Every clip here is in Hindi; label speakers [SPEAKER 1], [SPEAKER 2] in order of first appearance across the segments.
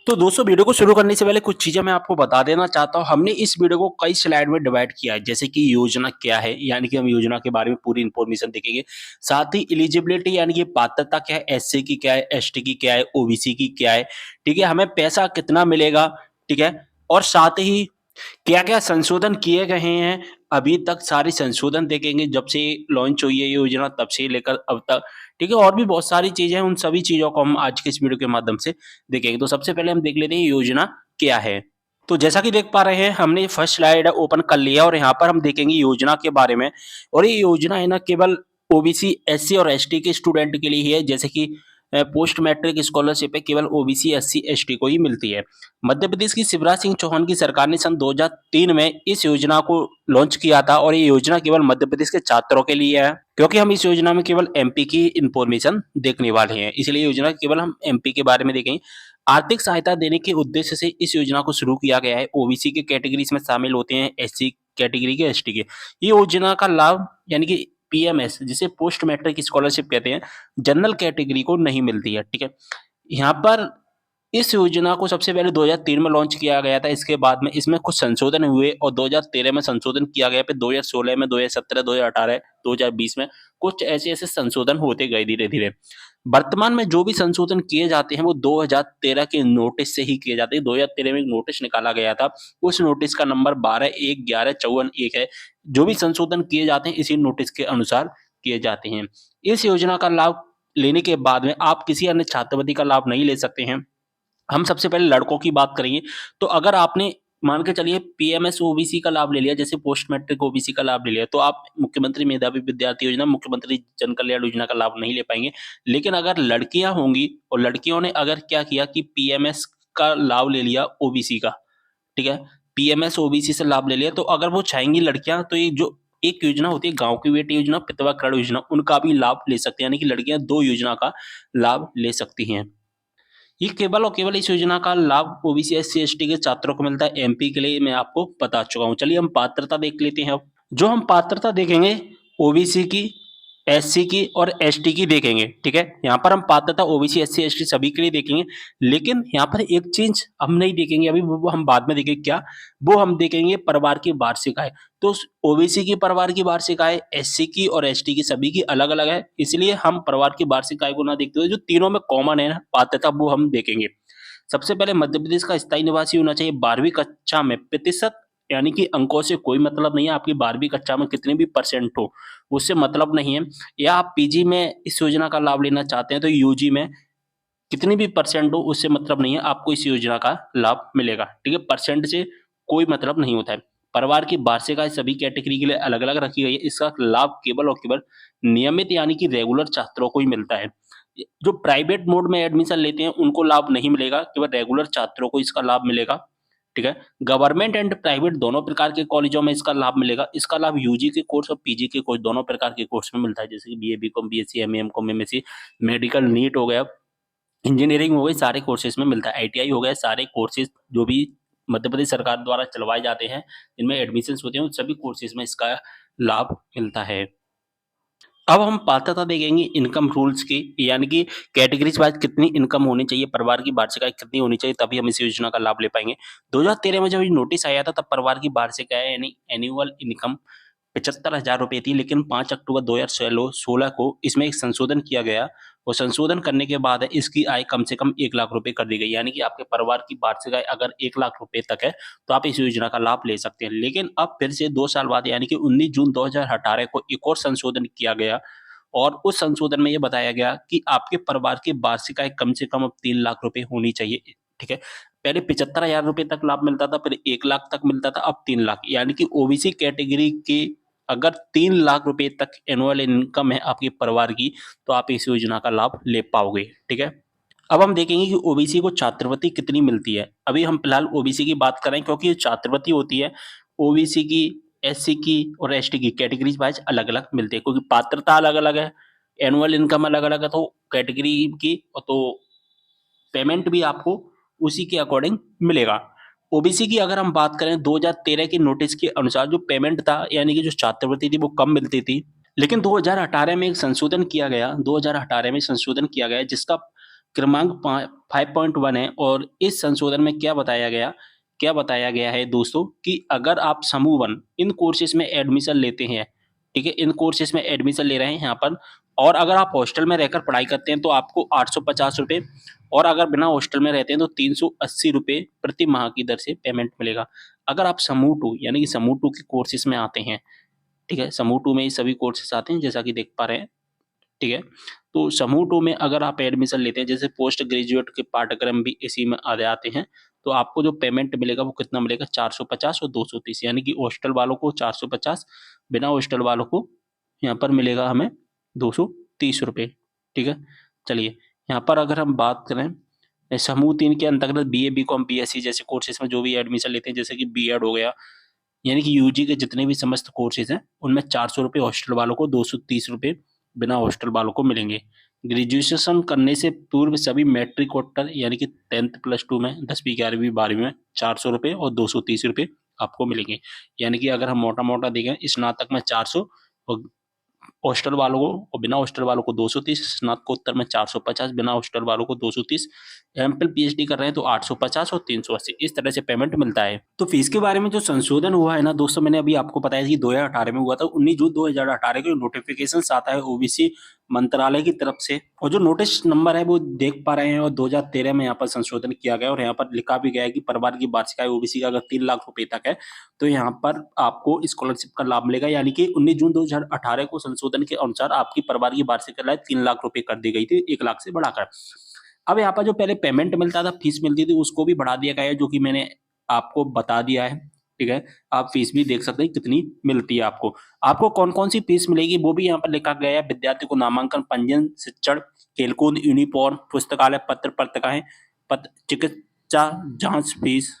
[SPEAKER 1] तो दोस्तों वीडियो को शुरू करने से पहले कुछ चीज़ें मैं आपको बता देना चाहता हूँ। हमने इस वीडियो को कई स्लाइड में डिवाइड किया है, जैसे कि योजना क्या है, यानी कि हम योजना के बारे में पूरी इन्फॉर्मेशन देखेंगे। साथ ही एलिजिबिलिटी यानी कि पात्रता क्या है, एससी की क्या है, एसटी की क्या है, ओबीसी की क्या है, ठीक है? हमें पैसा कितना मिलेगा, ठीक है? और साथ ही क्या-क्या संशोधन किए गए हैं, अभी तक सारे संशोधन देखेंगे जब से लॉन्च हुई है ये योजना तब से लेकर अब तक, ठीक है? और भी बहुत सारी चीज़ें हैं, उन सभी चीज़ों को हम आज के इस वीडियो के माध्यम से देखेंगे। तो सबसे पहले हम देख लेते हैं योजना क्या है? तो जैसा कि देख पा रहे हैं हमने फर्स्ट स्लाइड ओपन कर लिया और यहाँ पर हम देखेंगे योजना के बारे में। और ये योजना है ना केवल ओबीसी, एससी और एसटी के स्टूडेंट के लिए ही है, जैसे कि पोस्ट मैट्रिक स्कॉलरशिप है केवल ओबीसी, एससी, एसटी को ही मिलती है। मध्य प्रदेश की शिवराज सिंह चौहान की सरकार ने सन 2003 में इस योजना को लॉन्च किया था और ये योजना केवल मध्य प्रदेश के छात्रों के लिए है, क्योंकि हम इस योजना में केवल एमपी की इंफॉर्मेशन देखने वाले हैं, इसलिए योजना केवल हम एमपी के बारे में देखेंगे। आर्थिक सहायता देने के उद्देश्य से इस योजना को शुरू किया गया है। ओबीसी के कैटेगरी इसमें शामिल होते हैं, एससी कैटेगरी के, एसटी के। ये योजना का लाभ यानी कि पीएमएस जिसे पोस्ट मैट्रिक स्कॉलरशिप कहते हैं, जनरल कैटेगरी को नहीं मिलती है, ठीक है? यहाँ पर इस योजना को सबसे पहले 2003 में लॉन्च किया गया था, इसके बाद में इसमें कुछ संशोधन हुए और 2013 में संशोधन किया गया, फिर 2016 में, 2017, 2018, 2020 में कुछ ऐसे-ऐसे संशोधन होते गए धीरे-धीरे। वर्तमान में जो भी संशोधन किए जाते हैं वो 2013 के नोटिस से ही किए जाते हैं। 2013 में एक नोटिस निकाला गया था, उस नोटिस का नंबर 12/1/11/54 है। जो भी संशोधन किए जाते हैं इसी नोटिस के अनुसार किए जाते हैं। इस योजना का लाभ लेने के बाद में आप किसी अन्य छात्रवृत्ति का लाभ नहीं ले सकते हैं। हम सबसे पहले लड़कों की बात करेंगे, तो अगर आपने मान के चलिए पीएमएस ओबीसी का लाभ ले लिया, जैसे पोस्ट मैट्रिक ओबीसी का लाभ ले लिया, तो आप मुख्यमंत्री मेधावी विद्यार्थी योजना, मुख्यमंत्री जन कल्याण योजना का लाभ नहीं ले पाएँगे। लेकिन अगर लड़कियाँ होंगी और लड़कियों ने अगर क्या किया कि पीएमएस का लाभ ले लिया ओबीसी का, ठीक है? पीएमएस ओबीसी से लाभ ले लिया, तो अगर वो चाहेंगी लड़कियाँ तो ये जो एक योजना होती है गाँव की बेटी योजना, विधवा कल्याण योजना, उनका भी लाभ ले सकती हैं, यानी कि लड़कियाँ 2 योजना का लाभ ले सकती हैं। ये केवल और केवल इस योजना का लाभ ओबीसी, एससी, एसटी के छात्रों को मिलता है। एमपी के लिए मैं आपको बता चुका हूँ। चलिए हम पात्रता देख लेते हैं अब। जो हम पात्रता देखेंगे ओबीसी की, एससी की और एसटी की देखेंगे, ठीक है? यहाँ पर हम पात्रता ओबीसी, एससी, एसटी सभी के लिए देखेंगे। लेकिन यहाँ पर एक चीज़ हम नहीं देखेंगे अभी, वो हम बाद में देखेंगे क्या? वो हम देखेंगे परिवार की वार्षिक आय। तो ओबीसी की परिवार की वार्षिक आय, एससी की और एसटी की सभी की अलग-अलग है। इसलिए हम परिवार की वार्षिक आय को ना देखते हुए जो तीनों में कॉमन है ना पात्रता, वो हम देखेंगे। सबसे पहले मध्य प्रदेश का स्थायी निवासी होना चाहिए। 12वीं कक्षा में प्रतिशत यानी कि अंकों से कोई मतलब नहीं है, आपकी 12वीं कक्षा में कितने भी परसेंट हो, उससे मतलब नहीं है। या आप पीजी में इस योजना का लाभ लेना चाहते हैं तो यूजी में कितनी भी परसेंट हो उससे मतलब नहीं है, आपको इस योजना का लाभ मिलेगा, ठीक है? परसेंट से कोई मतलब नहीं होता है। परिवार की वार्षिक आय सभी कैटेगरी के लिए अलग-अलग रखी गई है। इसका लाभ केवल और केवल नियमित यानी कि रेगुलर छात्रों को ही मिलता है। जो प्राइवेट मोड में एडमिशन लेते हैं उनको लाभ नहीं मिलेगा, केवल रेगुलर छात्रों को इसका लाभ मिलेगा, ठीक है? गवर्नमेंट एंड प्राइवेट दोनों प्रकार के कॉलेजों में इसका लाभ मिलेगा। इसका लाभ यूजी के कोर्स और पीजी के कोर्स दोनों प्रकार के कोर्स में मिलता है, जैसे कि BA, BCom, BSc, MA, MCom, MSc, medical, NEET हो गया, इंजीनियरिंग हो गई, सारे कोर्सेज़ में मिलता है। आईटीआई हो गया, सारे कोर्सेज़ जो भी मध्य प्रदेश सरकार द्वारा चलवाए जाते हैं, जिनमें एडमिशन्स होते हैं, उन सभी कोर्सेज़ में इसका लाभ मिलता है। अब हम पात्रता देखेंगे इनकम रूल्स की, यानी कि कैटेगरीज़ वाइज़ कितनी इनकम होनी चाहिए, परिवार की वार्षिक आय कितनी होनी चाहिए, तभी हम इस योजना का लाभ ले पाएँगे। 2013 में जब ये नोटिस आया था, तब परिवार की वार्षिक आय यानी एनुअल इनकम 75,000 रुपए थी, लेकिन 5 अक्टूबर 2016 को इसमें एक संशोधन किया गया और संशोधन करने के बाद इसकी आय कम से कम 1 लाख रुपए कर दी गई। यानी कि आपके परिवार की वार्षिक आय अगर 1 लाख रुपए तक है, तो आप इस योजना का लाभ ले सकते हैं। लेकिन अब फिर से 2 साल बाद यानी कि 19 जून 2018 को एक और संशोधन किया गया और उस संशोधन में ये बताया गया कि आपके परिवार की वार्षिक आय कम से कम अब 3 लाख रुपए होनी चाहिए, ठीक है? पहले 75,000 रुपए तक लाभ मिलता था, फिर 1 लाख तक मिलता था, अब 3 लाख। यानी कि ओबीसी कैटेगरी की अगर 3 लाख रुपए तक एनुअल इनकम है आपके परिवार की, तो आप इस योजना का लाभ ले पाओगे, ठीक है? अब हम देखेंगे कि ओबीसी को छात्रवृत्ति कितनी मिलती है। अभी हम फिलहाल ओबीसी की बात कर रहे हैं क्योंकि ये छात्रवृत्ति होती है, ओबीसी की, एससी की और एसटी की कैटेगरीज़ वाइज़ अलग-अलग मिलती है क्योंकि पात्रता अलग-अलग है, एनुअल इनकम अलग-अलग है, तो कैटेगरी की तो पेमेंट भी आपको उसी के अकॉर्डिंग मिलेगा। ओबीसी की अगर हम बात करें 2013 के नोटिस के अनुसार जो पेमेंट था यानी कि जो छात्रवृत्ति थी वो कम मिलती थी। लेकिन 2018 में एक संशोधन किया गया, 2018 में संशोधन किया गया जिसका क्रमांक 5.1 है और इस संशोधन में क्या बताया गया है दोस्तों कि अगर आप समूह 1 इन कोर्सेज़ में एडमिशन लेते हैं, ठीक है? इन कोर्सेज़ में एडमिशन ले रहे हैं यहाँ पर और अगर आप हॉस्टल में रहकर पढ़ाई करते हैं तो आपको ₹850 और अगर बिना हॉस्टल में रहते हैं तो ₹380 प्रति माह की दर से पेमेंट मिलेगा। अगर आप समूह 2 यानी कि समूह 2 के कोर्सेज़ में आते हैं, ठीक है? समूह 2 में ये सभी कोर्सेज़ आते हैं जैसा कि देख पा रहे हैं, ठीक है? तो समूह 2 में अगर आप एडमिशन लेते हैं, जैसे पोस्ट ग्रेजुएट के पाठ्यक्रम भी इसी में आ जाते हैं, तो आपको जो पेमेंट मिलेगा वो कितना मिलेगा 450 और 230 यानी कि हॉस्टल वालों को 450, बिना हॉस्टल वालों को यहाँ पर मिलेगा हमें ₹230, ठीक है? चलिए, यहाँ पर अगर हम बात करें समूह 3 के अंतर्गत बीए, बीकॉम, बीएससी जैसे कोर्सेज़ में जो भी एडमिशन लेते हैं, जैसे कि बीएड हो गया, यानी कि यूजी के जितने भी समस्त कोर्सेज़ हैं, उनमें ₹400 हॉस्टल वालों को, ₹230 बिना हॉस्टल वालों को मिलेंगे। ग्रेजुएशन करने से पूर्व सभी मैट्रिकोत्तर यानी कि 10th प्लस 2 में 10वीं, 11वीं, 12वीं में ₹400 और ₹230 आपको मिलेंगे। यानी कि अगर हम मोटा-मोटा देखें स्नातक में 400 और हॉस्टल वालों को और बिना हॉस्टल वालों को 230, स्नातकोत्तर में 450, बिना हॉस्टल वालों को 230, एमफिल पीएचडी कर रहे हैं तो 850 और 380 इस तरह से पेमेंट मिलता है। तो फीस के बारे में जो संशोधन हुआ है ना दोस्तों, मैंने अभी आपको बताया कि 2018 में हुआ था। 19 जून 2018 को नोटिफिकेशंस आता है ओबीसी मंत्रालय की तरफ से और जो नोटिस नंबर है वो देख पा रहे हैं और 2013 में यहाँ पर संशोधन किया गया और यहाँ पर लिखा भी गया है कि परिवार की वार्षिक आय ओबीसी का अगर 3 लाख रुपए तक है तो यहाँ पर आपको स्कॉलरशिप का लाभ मिलेगा। यानी कि 19 जून 2018 को संशोधन के अनुसार आपकी परिवार की वार्षिक आय 3 लाख रुपए कर दी गई थी 1 लाख से बढ़ाकर। अब यहाँ पर जो पहले पेमेंट मिलता था, फीस मिलती थी, उसको भी बढ़ा दिया गया है जो कि मैंने आपको बता दिया है, ठीक है? आप फीस भी देख सकते हैं कितनी मिलती है आपको। आपको कौन-कौन सी फीस मिलेगी वो भी यहाँ पर लिखा गया है। विद्यार्थी को नामांकन, पंजीयन, शिक्षण, खेलकूद, यूनिफ़ॉर्म, पुस्तकालय, पत्र-पत्रिकाएँ, चिकित्सा जाँच फीस,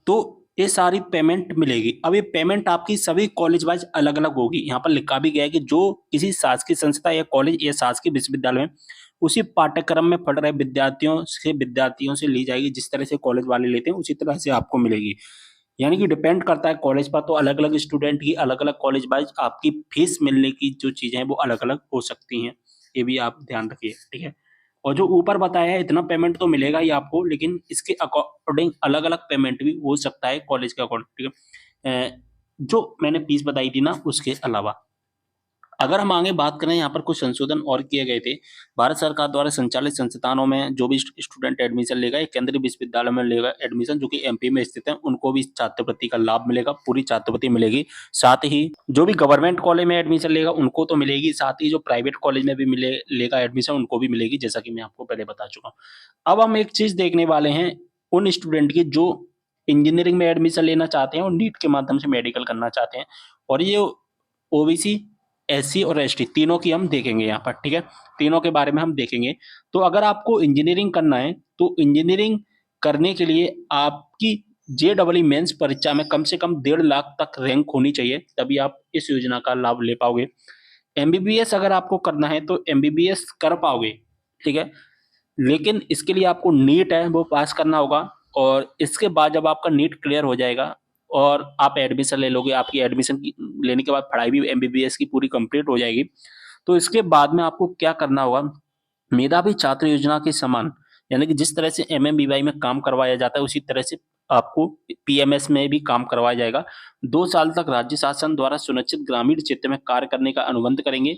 [SPEAKER 1] तो ये सारी पेमेंट मिलेगी। अब ये पेमेंट आपकी सभी कॉलेज वाइज़ अलग-अलग होगी। यहाँ पर लिखा भी गया है कि जो किसी शासकीय संस्था या कॉलेज या शासकीय विश्वविद्यालय में उसी पाठ्यक्रम में पढ़ रहे विद्यार्थियों से ली जाएगी। जिस तरह से कॉलेज वाले लेते हैं उसी तरह से आपको मिलेगी। यानी कि डिपेंड करता है कॉलेज पर, तो अलग-अलग स्टूडेंट की अलग-अलग कॉलेज वाइज़ आपकी फीस मिलने की जो चीज़ें हैं वो अलग-अलग हो सकती हैं। ये भी आप ध्यान रखिए, ठीक है? और जो ऊपर बताया है इतना पेमेंट तो मिलेगा ही आपको, लेकिन इसके अकॉर्डिंग अलग-अलग पेमेंट भी हो सकता है कॉलेज के अकॉर्डिंग, ठीक है? जो मैंने फीस बताई थी ना उसके अलावा। अगर हम आगे बात करें यहाँ पर कुछ संशोधन और किए गए थे। भारत सरकार द्वारा संचालित संस्थानों में जो भी स्टूडेंट एडमिशन लेगा, एक केंद्रीय विश्वविद्यालय में लेगा एडमिशन जो कि एमपी में स्थित है, उनको भी छात्रवृत्ति का लाभ मिलेगा, पूरी छात्रवृत्ति मिलेगी। साथ ही जो भी गवर्नमेंट कॉलेज में एडमिशन लेगा उनको तो मिलेगी, साथ ही जो प्राइवेट कॉलेज में भी लेगा एडमिशन उनको भी मिलेगी, जैसा कि मैं आपको पहले बता चुका हूँ। अब हम एक चीज़ देखने वाले हैं उन स्टूडेंट की जो इंजीनियरिंग में एडमिशन लेना चाहते हैं और नीट के माध्यम से मेडिकल करना चाहते हैं और ये ओबीसी, एससी और एसटी तीनों की हम देखेंगे यहाँ पर, ठीक है? तीनों के बारे में हम देखेंगे। तो अगर आपको इंजीनियरिंग करना है, तो इंजीनियरिंग करने के लिए आपकी जेईई मेंस परीक्षा में कम से कम 1.5 लाख तक रैंक होनी चाहिए, तभी आप इस योजना का लाभ ले पाओगे। एमबीबीएस अगर आपको करना है, तो एमबीबीएस कर पाओगे, ठीक है? लेकिन इसके लिए आपको नीट है वो पास करना होगा और इसके बाद जब आपका नीट क्लियर हो जाएगा और आप एडमिशन ले लोगे, आपकी एडमिशन की लेने के बाद पढ़ाई भी एमबीबीएस की पूरी कंप्लीट हो जाएगी। तो इसके बाद में आपको क्या करना होगा, मेधावी छात्र योजना के समान यानी कि जिस तरह से एमएमबीवाई में काम करवाया जाता है उसी तरह से आपको पीएमएस में भी काम करवाया जाएगा। 2 साल तक राज्य शासन द्वारा सुनिश्चित ग्रामीण क्षेत्र में कार्य करने का अनुबंध करेंगे।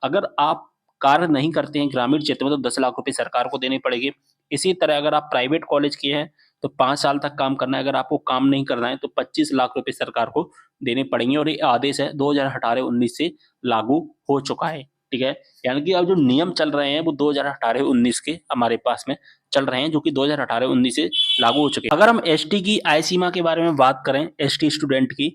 [SPEAKER 1] अगर आप कार्य नहीं करते हैं ग्रामीण क्षेत्र में तो 10 लाख रुपए सरकार को देने पड़ेंगे। इसी तरह अगर आप प्राइवेट कॉलेज के हैं तो 5 साल तक काम करना है, अगर आपको काम नहीं करना है तो 25 लाख रुपए सरकार को देने पड़ेंगे और ये आदेश है 2018-19 से लागू हो चुका है, ठीक है? यानी कि अब जो नियम चल रहे हैं वो 2018-19 के हमारे पास में चल रहे हैं जो कि 2018-19 से लागू हो चुके हैं। अगर हम एसटी की आय सीमा के बारे में बात करें, एसटी स्टूडेंट की,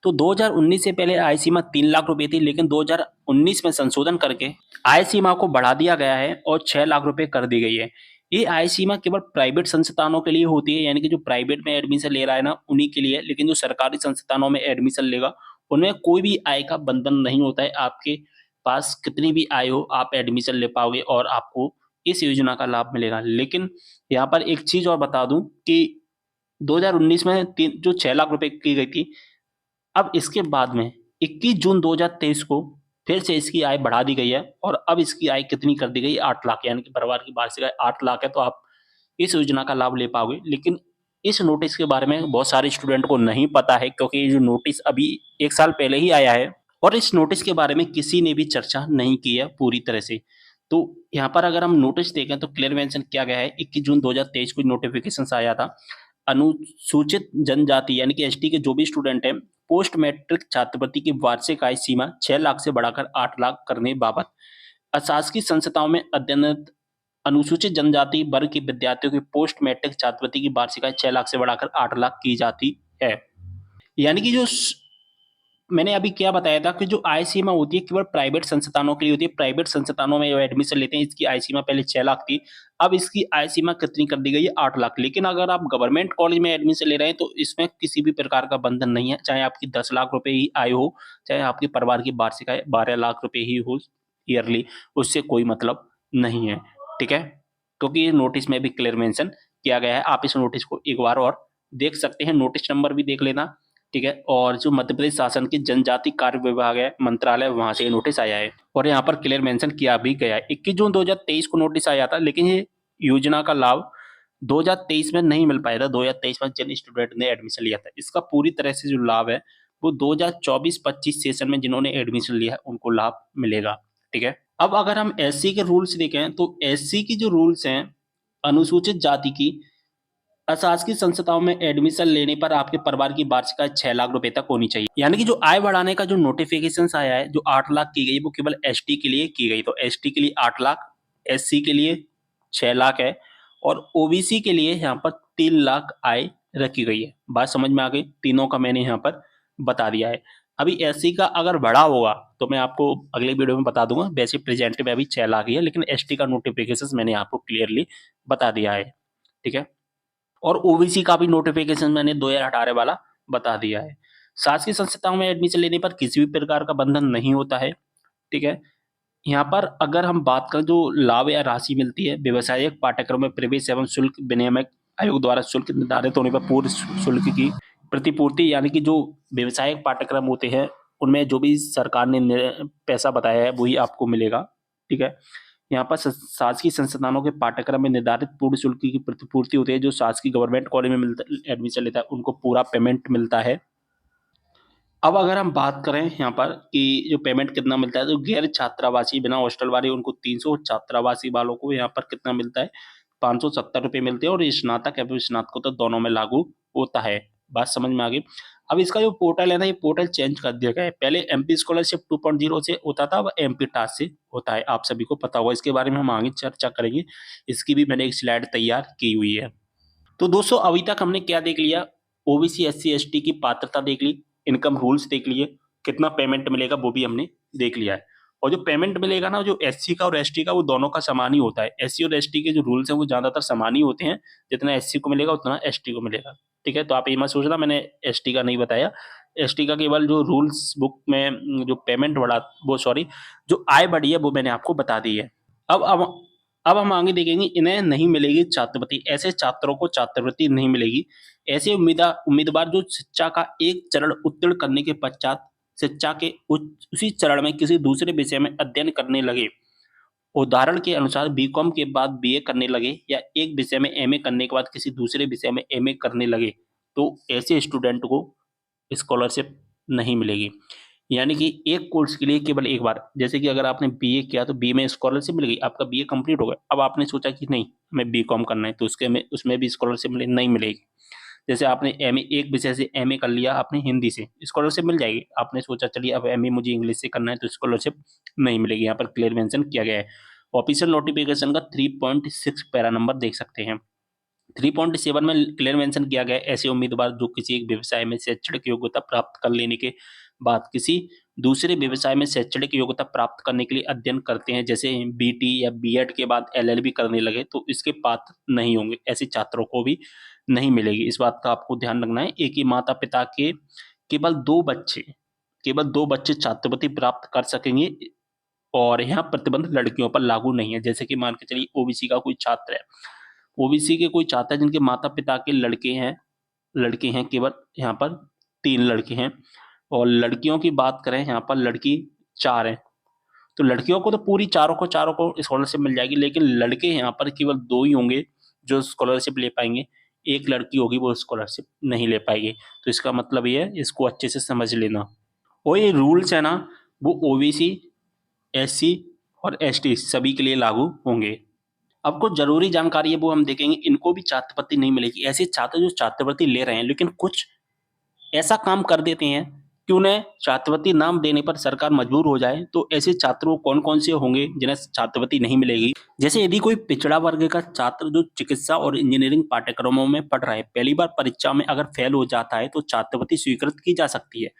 [SPEAKER 1] तो 2019 से पहले आय सीमा 3 लाख रुपए थी, लेकिन 2019 में संशोधन करके आय सीमा को बढ़ा दिया गया है और 6 लाख रुपए कर दी गई है। ये आय सीमा केवल प्राइवेट संस्थानों के लिए होती है, यानी कि जो प्राइवेट में एडमिशन ले रहा है ना उन्हीं के लिए, लेकिन जो सरकारी संस्थानों में एडमिशन लेगा उनमें कोई भी आय का बंधन नहीं होता है। आपके पास कितनी भी आय हो आप एडमिशन ले पाओगे और आपको इस योजना का लाभ मिलेगा। लेकिन यहाँ पर एक चीज़ और बता दूँ कि 2019 में तीन जो 6 लाख रुपए की गई थी, अब इसके बाद में 21 जून 2023 को फिर से इसकी आय बढ़ा दी गई है और अब इसकी आय कितनी कर दी गई है 8 लाख, यानी कि परिवार की वार्षिक आय 8 लाख है तो आप इस योजना का लाभ ले पाओगे। लेकिन इस नोटिस के बारे में बहुत सारे स्टूडेंट को नहीं पता है, क्योंकि ये जो नोटिस अभी 1 साल पहले ही आया है और इस नोटिस के बारे में किसी ने भी चर्चा नहीं की है पूरी तरह से। तो यहाँ पर अगर हम नोटिस देखें तो क्लियर मेंशन किया गया है, 21 जून 2023 को नोटिफिकेशंस आया था। अनुसूचित जनजाति यानी कि एसटी के जो भी स्टूडेंट हैं, पोस्ट मैट्रिक छात्रवृत्ति की वार्षिक आय सीमा 6 लाख से बढ़ाकर 8 लाख करने बाबत अशासकीय संस्थाओं में अध्ययनरत अनुसूचित जनजाति वर्ग के विद्यार्थियों की पोस्ट मैट्रिक छात्रवृत्ति की वार्षिक आय 6 लाख से बढ़ाकर 8 लाख की जाती है। यानी कि जो मैंने अभी क्या बताया था कि जो आय सीमा होती है केवल प्राइवेट संस्थानों के लिए होती है। प्राइवेट संस्थानों में जो एडमिशन लेते हैं इसकी आय सीमा पहले 6 लाख थी, अब इसकी आय सीमा कितनी कर दी गई है 8 लाख। लेकिन अगर आप गवर्नमेंट कॉलेज में एडमिशन ले रहे हैं तो इसमें किसी भी प्रकार का बंधन नहीं है, चाहे आपकी 10 लाख रुपए ही आय हो, चाहे आपके परिवार की वार्षिक आय 12 लाख रुपए ही हो ईयरली, उससे कोई मतलब नहीं है। ठीक है? क्योंकि ये नोटिस में भी क्लियर मेंशन किया गया है। आप इस नोटिस को एक बार और देख सकते हैं, नोटिस नंबर भी देख लेना। ठीक है? और जो मध्य प्रदेश शासन की जनजाति कार्य विभाग है, मंत्रालय, वहाँ से ये नोटिस आया है और यहाँ पर क्लियर मेंशन किया भी गया है। 21 जून 2023 को नोटिस आया था, लेकिन ये योजना का लाभ 2023 में नहीं मिल पाया था। 2023 में जिन स्टूडेंट ने एडमिशन लिया था, इसका पूरी तरह से जो लाभ है वो 2024-25 सेशन में जिन्होंने एडमिशन लिया है उनको लाभ मिलेगा। ठीक है? अब अगर हम एससी के रूल्स देखें तो एससी की जो रूल्स हैं, अनुसूचित जाति की अशासकीय संस्थाओं में एडमिशन लेने पर आपके परिवार की वार्षिक आय 6 लाख रुपए तक होनी चाहिए। यानी कि जो आय बढ़ाने का जो नोटिफिकेशन आया है, जो 8 लाख की गई वो केवल एसटी के लिए की गई। तो एसटी के लिए 8 लाख, एससी के लिए 6 लाख है और ओबीसी के लिए यहाँ पर 3 लाख आय रखी गई है। बात समझ में आ गई? तीनों का मैंने यहाँ पर बता दिया है। अभी एससी का अगर बढ़ा होगा तो मैं आपको अगले वीडियो में बता दूंगा। वैसे प्रेजेंट में अभी 6 लाख ही है, लेकिन एसटी का नोटिफिकेशन मैंने आपको क्लियरली बता दिया है। ठीक है? और ओबीसी का भी नोटिफिकेशन मैंने 2018 वाला बता दिया है। शासकीय संस्थाओं में एडमिशन लेने पर किसी भी प्रकार का बंधन नहीं होता है। ठीक है? यहाँ पर अगर हम बात करें जो लाभ या राशि मिलती है, व्यवसायिक पाठ्यक्रम में प्रवेश एवं शुल्क विनियामक आयोग द्वारा शुल्क निर्धारित होने पर पूर्व शुल्क की प्रतिपूर्ति, यानी कि जो व्यवसायिक पाठ्यक्रम होते हैं उनमें जो भी सरकार ने पैसा बताया है वही आपको मिलेगा। ठीक है? यहाँ पर शासकीय संस्थानों के पाठ्यक्रम में निर्धारित पूर्ण शुल्क की प्रतिपूर्ति होती है। जो शासकीय गवर्नमेंट कॉलेज में मिलता एडमिशन लेता है उनको पूरा पेमेंट मिलता है। अब अगर हम बात करें यहाँ पर कि जो पेमेंट कितना मिलता है, तो गैर छात्रावासी बिना हॉस्टल वाले उनको 300, छात्रावासी वालों को यहाँ पर कितना मिलता है 570 रुपये मिलते हैं और स्नातक एवं स्नातकोत्तर दोनों में लागू होता है। बात समझ में आ गई? अब इसका जो पोर्टल है ना, ये पोर्टल चेंज कर दिया गया है। पहले एमपी स्कॉलरशिप 2.0 से होता था, अब एमपी टास्क से होता है। आप सभी को पता होगा, इसके बारे में हम आगे चर्चा करेंगे। इसकी भी मैंने एक स्लाइड तैयार की हुई है। तो दोस्तों अभी तक हमने क्या देख लिया? ओबीसी एससी एसटी की पात्रता देख ली, इनकम रूल्स देख लिए, कितना पेमेंट मिलेगा वो भी हमने देख लिया है। और जो पेमेंट मिलेगा ना, जो एससी का और एसटी का, वो दोनों का समान ही होता है। एससी और एसटी के जो रूल्स हैं वो ज्यादातर समान ही होते हैं। जितना एससी को मिलेगा उतना एसटी को मिलेगा। ठीक है? तो आप ये मत सोचना मैंने एसटी का नहीं बताया। एसटी का केवल जो रूल्स बुक में जो पेमेंट बढ़ा, वो सॉरी, जो आय बढ़ी है वो मैंने आपको बता दी है। अब अब अब हम आगे देखेंगे, इन्हें नहीं मिलेगी छात्रवृत्ति। ऐसे छात्रों को छात्रवृत्ति नहीं मिलेगी। ऐसे उम्मीदवार जो शिक्षा का एक चरण उत्तीर्ण करने के पश्चात शिक्षा के उसी चरण में किसी दूसरे विषय में अध्ययन करने लगे, उदाहरण के अनुसार बीकॉम के बाद बीए करने लगे या एक विषय में एमए करने के बाद किसी दूसरे विषय में एमए करने लगे, तो ऐसे स्टूडेंट को स्कॉलरशिप नहीं मिलेगी। यानी कि एक कोर्स के लिए केवल एक बार, जैसे कि अगर आपने बीए किया तो बीए में स्कॉलरशिप मिल गई, आपका बीए कंप्लीट हो गया। अब आपने सोचा कि नहीं हमें बीकॉम करना है, तो उसके में उसमें भी स्कॉलरशिप नहीं मिलेगी। जैसे आपने एमए एक विषय से एमए कर लिया आपने हिंदी से, स्कॉलरशिप मिल जाएगी। आपने सोचा चलिए अब एमए मुझे इंग्लिश से करना है, तो स्कॉलरशिप नहीं मिलेगी। यहाँ पर क्लियर मेंशन किया गया है। ऑफिशियल नोटिफिकेशन का 3.6 पैरा नंबर देख सकते हैं। 3.7 में क्लियर मेंशन किया गया है, ऐसे उम्मीदवार जो किसी एक व्यवसाय में शैक्षणिक योग्यता प्राप्त कर लेने के बाद किसी दूसरे व्यवसाय में शैक्षणिक योग्यता प्राप्त करने के लिए अध्ययन करते हैं, जैसे बीटी या बीएड के बाद एलएलबी करने लगे, तो इसके पात्र नहीं होंगे। ऐसे छात्रों को भी नहीं मिलेगी। इस बात का आपको ध्यान रखना है। एक ही माता पिता के केवल केवल दो बच्चे छात्रवृत्ति प्राप्त कर सकेंगे और यहाँ प्रतिबंध लड़कियों पर लागू नहीं है। जैसे कि मान के चलिए ओबीसी का कोई छात्र है, ओबीसी के कोई छात्र है जिनके माता पिता के लड़के हैं केवल यहाँ पर 3 लड़के हैं, और लड़कियों की बात करें यहाँ पर लड़की 4 हैं। तो लड़कियों को तो पूरी चारों को स्कॉलरशिप मिल जाएगी, लेकिन लड़के यहाँ पर केवल 2 ही होंगे जो स्कॉलरशिप ले पाएँगे। एक लड़की होगी वो स्कॉलरशिप नहीं ले पाएगी। तो इसका मतलब ये है, इसको अच्छे से समझ लेना। और ये रूल्स है ना, वो ओबीसी, एससी और एसटी सभी के लिए लागू होंगे। अब कुछ ज़रूरी जानकारी है वो हम देखेंगे, इनको भी छात्रवृत्ति नहीं मिलेगी। ऐसे छात्र जो छात्रवृत्ति ले रहे हैं लेकिन कुछ ऐसा काम कर देते हैं कि उन्हें छात्रवृत्ति ना देने पर सरकार मजबूर हो जाए, तो ऐसे छात्रों कौन-कौन से होंगे जिन्हें छात्रवृत्ति नहीं मिलेगी? जैसे यदि कोई पिछड़ा वर्ग का छात्र जो चिकित्सा और इंजीनियरिंग पाठ्यक्रमों में पढ़ रहा है, पहली बार परीक्षा में अगर फेल हो जाता है तो छात्रवृत्ति स्वीकृत की जा सकती है।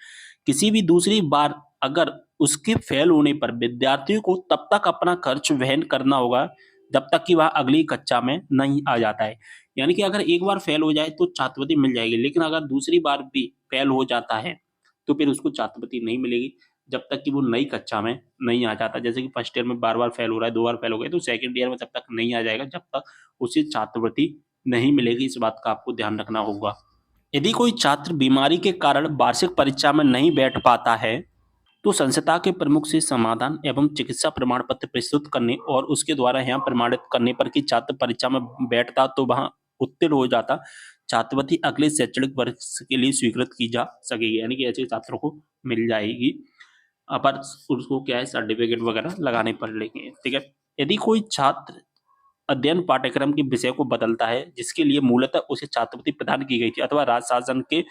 [SPEAKER 1] किसी भी दूसरी बार अगर उसके फेल होने पर विद्यार्थियों को तब तक अपना खर्च वहन करना होगा, जब तक कि वह अगली कक्षा में नहीं आ जाता है। यानी कि अगर एक बार फेल हो जाए तो छात्रवृत्ति मिल जाएगी, लेकिन अगर दूसरी बार भी फेल हो जाता है, तो फिर उसको छात्रवृत्ति नहीं मिलेगी, जब तक कि वो नई कक्षा में नहीं आ जाता। जैसे कि फर्स्ट ईयर में बार-बार फेल हो रहा है, 2 बार फेल हो गए, तो सेकंड ईयर में तब तक नहीं आ जाएगा, जब तक उसे छात्रवृत्ति नहीं मिलेगी। इस बात का आपको ध्यान रखना होगा। यदि कोई छात्र बीमारी के कारण वार्षिक परीक्षा में नहीं बैठ पाता है, तो संस्था के प्रमुख से समाधान एवं चिकित्सा प्रमाण पत्र प्रस्तुत करने और उसके द्वारा यहाँ प्रमाणित करने पर कि छात्र परीक्षा में बैठता तो वहाँ उत्तीर्ण हो जाता, छात्रवृत्ति अगले शैक्षणिक वर्ष के लिए स्वीकृत की जा सकेगी। यानी कि ऐसे छात्रों को मिल जाएगी, पर उसको क्या है, सर्टिफिकेट वगैरह लगाने पड़ेंगे। ठीक है। यदि कोई छात्र अध्ययन पाठ्यक्रम के विषय को बदलता है जिसके लिए मूलतः उसे छात्रवृत्ति प्रदान की गई थी, अथवा राज्य शासन के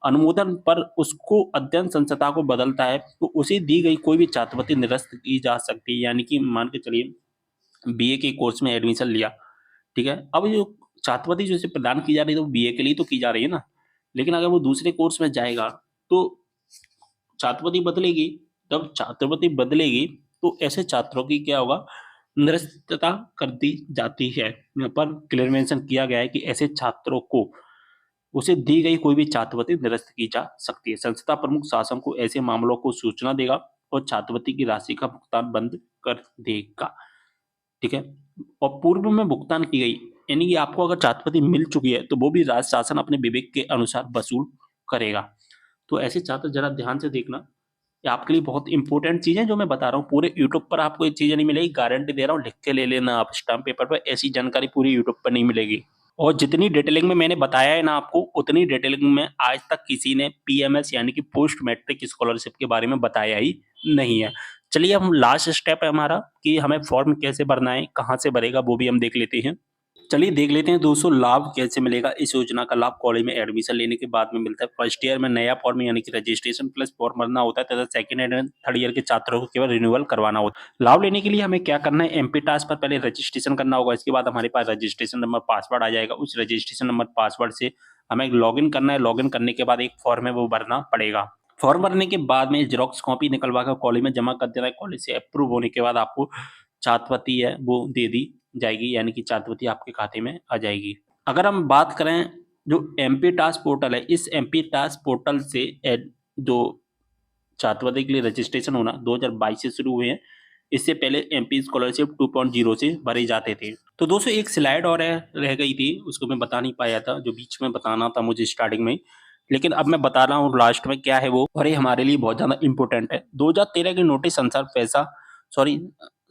[SPEAKER 1] अनुमोदन पर उसको अध्ययन संस्था को बदलता है, तो उसे दी गई कोई भी छात्रवृत्ति निरस्त की जा सकती है। यानी कि मान के चलिए बीए के कोर्स में एडमिशन लिया, ठीक है। अब जो छात्रवृत्ति जो उसे प्रदान की जा रही है तो बीए के लिए तो की जा रही है ना, लेकिन अगर वो दूसरे कोर्स में जाएगा तो छात्रवृत्ति बदलेगी। जब छात्रवृत्ति बदलेगी तो ऐसे छात्रों की क्या होगा, निरस्तता कर दी जाती है। यहाँ पर क्लियर मेंशन किया गया है कि ऐसे छात्रों को उसे दी गई कोई भी छात्रवृत्ति निरस्त की जा सकती है। संस्था प्रमुख शासन को ऐसे मामलों को सूचना देगा और छात्रवृत्ति की राशि का भुगतान बंद कर देगा। ठीक है। और पूर्व में भुगतान की गई, यानी कि आपको अगर छात्रवृत्ति मिल चुकी है तो वो भी राज्य शासन अपने विवेक के अनुसार वसूल करेगा। तो ऐसे छात्र जरा ध्यान से देखना, ये आपके लिए बहुत इंपॉर्टेंट चीज़ है जो मैं बता रहा हूँ। पूरे यूट्यूब पर आपको ये चीज़ें नहीं मिलेगी, गारंटी दे रहा हूँ, लिख के ले लेना आप स्टाम्प पेपर पर, ऐसी जानकारी पूरी यूट्यूब पर नहीं मिलेगी। और जितनी डिटेलिंग में मैंने बताया है ना आपको, उतनी डिटेलिंग में आज तक किसी ने पीएमएस यानी कि पोस्ट मैट्रिक स्कॉलरशिप के बारे में बताया ही नहीं है। चलिए, हम लास्ट स्टेप है हमारा कि हमें फॉर्म कैसे भरना है, कहाँ से भरेगा, वो भी हम देख लेते हैं। चलिए देख लेते हैं दोस्तों, लाभ कैसे मिलेगा। इस योजना का लाभ कॉलेज में एडमिशन लेने के बाद में मिलता है। फर्स्ट ईयर में नया फॉर्म यानी कि रजिस्ट्रेशन प्लस फॉर्म भरना होता है, तथा सेकंड एंड थर्ड ईयर के छात्रों को केवल रिन्यूअल करवाना होता है। लाभ लेने के लिए हमें क्या करना है, एमपी टास्क पर पहले रजिस्ट्रेशन करना होगा। इसके बाद हमारे पास रजिस्ट्रेशन नंबर पासवर्ड आ जाएगा। उस रजिस्ट्रेशन नंबर पासवर्ड से हमें लॉगिन करना है। लॉगिन करने के बाद एक फॉर्म है वो भरना पड़ेगा। फॉर्म भरने के बाद में जेरॉक्स कॉपी निकलवा कर कॉलेज में जमा कर देना है। कॉलेज से अप्रूव होने के बाद आपको छात्रवृत्ति है वो दे दी जाएगी, यानी कि छात्रवृत्ति आपके खाते में आ जाएगी। अगर हम बात करें जो एमपी टास्क पोर्टल है, इस एमपी टास्क पोर्टल से जो छात्रवृत्ति के लिए रजिस्ट्रेशन होना 2022 से शुरू हुए हैं। इससे पहले एमपी स्कॉलरशिप 2.0 से भरे जाते थे। तो दोस्तों एक स्लाइड और रह गई थी, उसको मैं बता नहीं पाया था, जो बीच में बताना था मुझे स्टार्टिंग में, लेकिन अब मैं बता रहा हूँ लास्ट में क्या है वो, और ये हमारे लिए बहुत ज़्यादा इंपॉर्टेंट है। 2013 के नोटिस अनुसार पैसा, सॉरी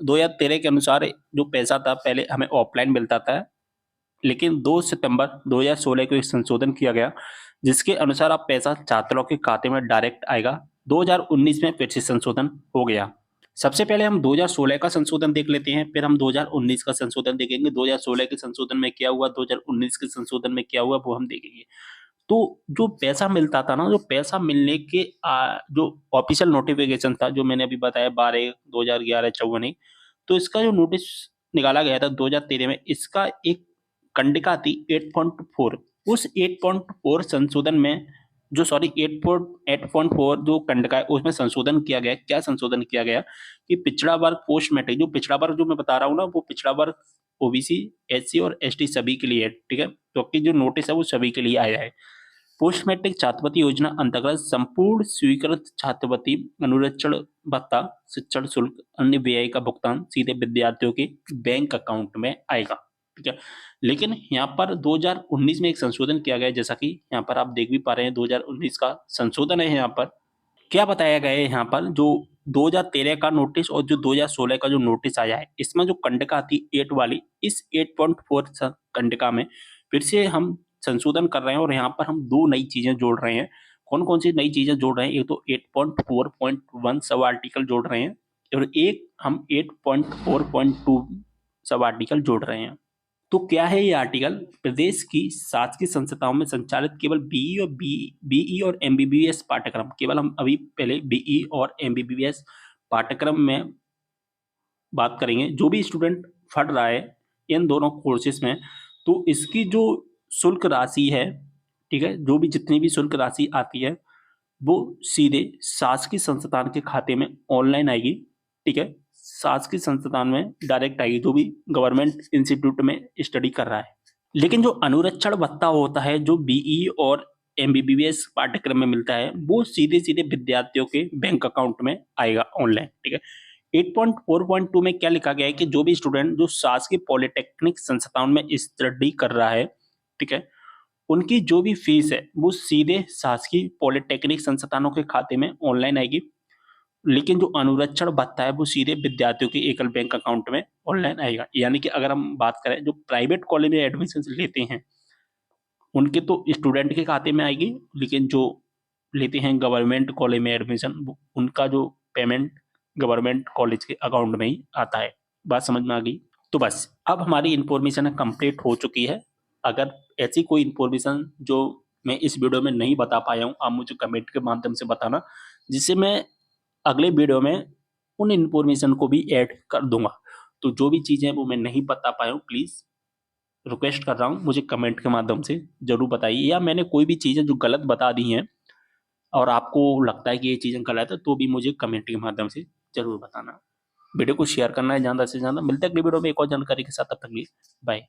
[SPEAKER 1] 2013 के अनुसार जो पैसा था पहले हमें ऑफलाइन मिलता था, लेकिन 2 सितंबर 2016 को एक संशोधन किया गया जिसके अनुसार अब पैसा छात्रों के खाते में डायरेक्ट आएगा। 2019 में फिर से संशोधन हो गया। सबसे पहले हम 2016 का संशोधन देख लेते हैं, फिर हम 2019 का संशोधन देखेंगे। 2016 के संशोधन में क्या हुआ, 2019 के संशोधन में क्या हुआ, वो हम देखेंगे। तो जो पैसा मिलता था ना, जो पैसा मिलने के जो ऑफिशियल नोटिफिकेशन था, जो मैंने अभी बताया 12/1/2011-54, तो इसका जो नोटिस निकाला गया था 2013 में, इसका एक कंडिका थी 8.4। उस 8.4 संशोधन में जो सॉरी 8.4 जो कंडिका है उसमें संशोधन किया गया। क्या संशोधन किया गया कि पिछड़ा वर्ग पोस्ट मैट्रिक, जो पिछड़ा वर्ग जो मैं बता रहा हूँ ना, वो पिछड़ा वर्ग ओबीसी, एससी और एसटी सभी के लिए है। ठीक है, तो आपकी जो नोटिस है वो सभी के लिए आया है। पोस्ट मैट्रिक छात्रवृत्ति योजना अंतर्गत संपूर्ण स्वीकृत छात्रवृत्ति, अनुरक्षण भत्ता, शिक्षण शुल्क, अन्य व्यय का भुगतान सीधे विद्यार्थियों के बैंक अकाउंट में आएगा। ठीक है, लेकिन यहाँ पर 2019 में एक संशोधन किया गया है, जैसा कि यहाँ पर आप देख भी पा रहे हैं 2019 का संशोधन है। यहाँ पर क्या बताया गया है, यहाँ पर जो 2013 का नोटिस और जो 2016 का जो नोटिस आया है, इसमें जो कंडिका थी 8 वाली, इस 8.4 कंडिका में फिर से हम संशोधन कर रहे हैं और यहाँ पर हम 2 नई चीज़ें जोड़ रहे हैं। कौन-कौन सी नई चीज़ें जोड़ रहे हैं? एक तो 8.4.1 सब आर्टिकल जोड़ रहे हैं और एक हम 8.4.2 सब आर्टिकल जोड़ रहे हैं। तो क्या है ये आर्टिकल? प्रदेश की शासकीय संस्थाओं में संचालित केवल बीई और एमबीबीएस पाठ्यक्रम, केवल हम अभी पहले बीई और एमबीबीएस पाठ्यक्रम में बात करेंगे। जो भी स्टूडेंट पढ़ रहा है इन दोनों कोर्सेज में, तो इसकी जो शुल्क राशि है, ठीक है, जो भी जितनी भी शुल्क राशि आती है, वो सीधे शासकीय संस्थान के खाते में ऑनलाइन आएगी, ठीक है। शासकीय संस्थान में डायरेक्ट आएगी, जो भी गवर्नमेंट इंस्टीट्यूट में स्टडी कर रहा है। लेकिन जो अनुरक्षण भत्ता होता है, जो बीई और एमबीबीएस पाठ्यक्रम में मिलता है, वो सीधे-सीधे विद्यार्थियों के बैंक अकाउंट में आएगा ऑनलाइन, ठीक है। 8.4.2 में क्या लिखा गया है कि जो भी स्टूडेंट जो शासकीय पॉलिटेक्निक संस्थान में स्टडी कर रहा है, ठीक है, उनकी जो भी फीस है, वो सीधे शासकीय पॉलिटेक्निक संस्थानों के खाते में ऑनलाइन आएगी। लेकिन जो अनुरक्षण भत्ता है, वो सीधे विद्यार्थियों के एकल बैंक अकाउंट में ऑनलाइन आएगा। यानी कि अगर हम बात करें, जो प्राइवेट कॉलेज में एडमिशन लेते हैं, उनके तो स्टूडेंट के खाते में आएगी, लेकिन जो लेते हैं गवर्नमेंट कॉलेज में एडमिशन, उनका जो पेमेंट गवर्नमेंट कॉलेज के अकाउंट में ही आता है। बात समझ में आ गई? तो बस अब हमारी इन्फॉर्मेशन कंप्लीट हो चुकी है। अगर ऐसी कोई इन्फॉर्मेशन जो मैं इस वीडियो में नहीं बता पाया हूँ, आप मुझे कमेंट के माध्यम से बताना, जिससे मैं अगले वीडियो में उन इन्फॉर्मेशन को भी ऐड कर दूंगा। तो जो भी चीज़ें वो मैं नहीं बता पाया हूँ, प्लीज़ रिक्वेस्ट कर रहा हूँ, मुझे कमेंट के माध्यम से ज़रूर बताइए, या मैंने कोई भी चीज़ें जो गलत बता दी हैं और आपको लगता है कि ये चीज़ें गलत है, तो भी मुझे कमेंट के माध्यम से ज़रूर बताना। वीडियो को शेयर करना है ज़्यादा से ज़्यादा। मिलते हैं अगली वीडियो में एक और जानकारी के साथ, तब तक के लिए बाय।